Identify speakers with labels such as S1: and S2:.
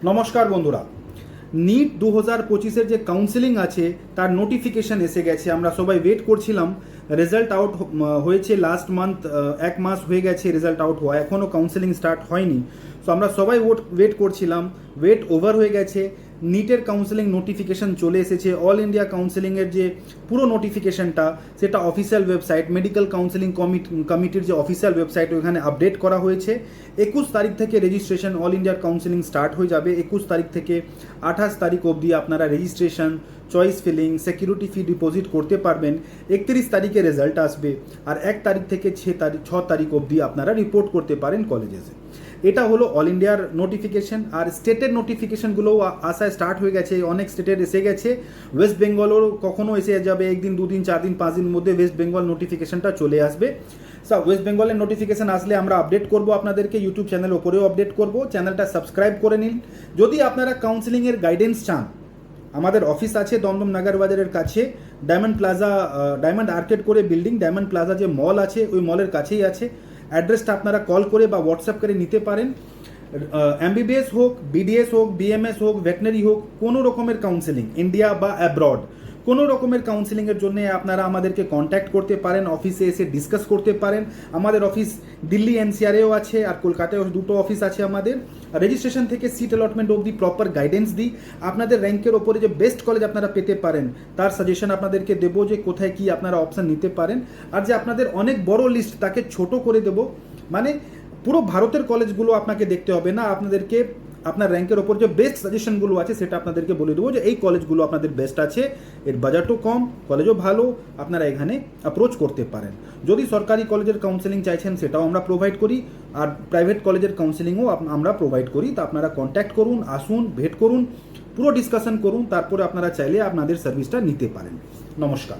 S1: নমস্কার বন্ধুরা, নিট 2025-এর যে কাউন্সেলিং আছে তার নোটিফিকেশান এসে গেছে। আমরা সবাই ওয়েট করছিলাম। রেজাল্ট আউট হয়েছে লাস্ট মান্থ, 1 মাস হয়ে গেছে রেজাল্ট আউট হওয়া, এখনও কাউন্সেলিং স্টার্ট হয়নি। সো আমরা সবাই ওয়েট করছিলাম, ওয়েট ওভার হয়ে গেছে। নিটের কাউন্সেলিং নোটিফিকেশান চলে এসেছে। অল ইন্ডিয়া কাউন্সেলিংয়ের যে পুরো নোটিফিকেশানটা সেটা অফিসিয়াল ওয়েবসাইট, মেডিকেল কাউন্সেলিং কমিটির যে অফিসিয়াল ওয়েবসাইট ওখানে আপডেট করা হয়েছে। 21 তারিখ থেকে রেজিস্ট্রেশন অল ইন্ডিয়ার কাউন্সেলিং স্টার্ট হয়ে যাবে। 21 তারিখ থেকে 28 তারিখ অবধি আপনারা রেজিস্ট্রেশন, চয়েস ফিলিং, সিকিউরিটি ফি ডিপোজিট করতে পারবেন। 31 তারিখে রেজাল্ট আসবে আর 1 তারিখ থেকে 6 তারিখ অবধি আপনারা রিপোর্ট করতে পারেন কলেজেসে। এটা হলো অল ইন্ডিয়ার নোটিফিকেশন। আর স্টেটের নোটিফিকেশনগুলোও আসায় স্টার্ট হয়ে গেছে, অনেক স্টেটের এসে গেছে। ওয়েস্ট বেঙ্গলেরও কখনো এসে যাবে, 1 দিন 2 দিন 4 দিন 5 দিনের মধ্যে ওয়েস্ট বেঙ্গল নোটিফিকেশনটা চলে আসবে। ওয়েস্ট বেঙ্গলের নোটিফিকেশন আসলে আমরা আপডেট করব আপনাদেরকে, ইউটিউব চ্যানেল ওপরেও আপডেট করব। চ্যানেলটা সাবস্ক্রাইব করে নিন। যদি আপনারা কাউন্সেলিংয়ের গাইডেন্স চান, আমাদের অফিস আছে দমদম নাগার বাজারের কাছে, ডায়মন্ড প্লাজা, ডায়মন্ড আর্কেড করে বিল্ডিং, ডায়মন্ড প্লাজা যে মল আছে ওই মলের কাছেই আছে। অ্যাড্রেসটা আপনারা কল করে বা হোয়াটসঅ্যাপ করে নিতে পারেন। এমবিবিএস হোক, বিডিএস হোক, বিএমএস হোক, ভেটেনারি হোক, কোনো রকমের কাউন্সেলিং, ইন্ডিয়া বা অ্যাব্রড, কোনো রকমের কাউন্সেলিংয়ের জন্য আপনারা আমাদেরকে কন্ট্যাক্ট করতে পারেন, অফিসে এসে ডিসকাস করতে পারেন। আমাদের অফিস দিল্লি এনসিআরেও আছে আর কলকাতায় 2টো অফিস আছে আমাদের। রেজিস্ট্রেশন থেকে সিট অ্যালটমেন্ট অবধি প্রপার গাইডেন্স দিই। আপনাদের র্যাঙ্কের ওপরে যে বেস্ট কলেজ আপনারা পেতে পারেন তার সাজেশন আপনাদেরকে দেবো, যে কোথায় কি আপনারা অপশান নিতে পারেন। আর যে আপনাদের অনেক বড় লিস্ট তাকে ছোট করে দেবো, মানে পুরো ভারতের কলেজগুলো আপনাকে দেখতে হবে না, আপনাদেরকে আপনার র্যাঙ্কের ওপর যে বেস্ট সাজেশনগুলো আছে সেটা আপনাদেরকে বলে দেবো যে এই কলেজগুলো আপনাদের বেস্ট আছে, এর বাজেটও কম, কলেজও ভালো, আপনারা এখানে অ্যাপ্রোচ করতে পারেন। যদি সরকারি কলেজের কাউন্সেলিং চাইছেন সেটাও আমরা প্রোভাইড করি, আর প্রাইভেট কলেজের কাউন্সেলিংও আমরা প্রোভাইড করি। তো আপনারা কন্ট্যাক্ট করুন, আসুন, ভেট করুন, পুরো ডিসকাশন করুন, তারপরে আপনারা চাইলে আপনাদের সার্ভিসটা নিতে পারেন। নমস্কার।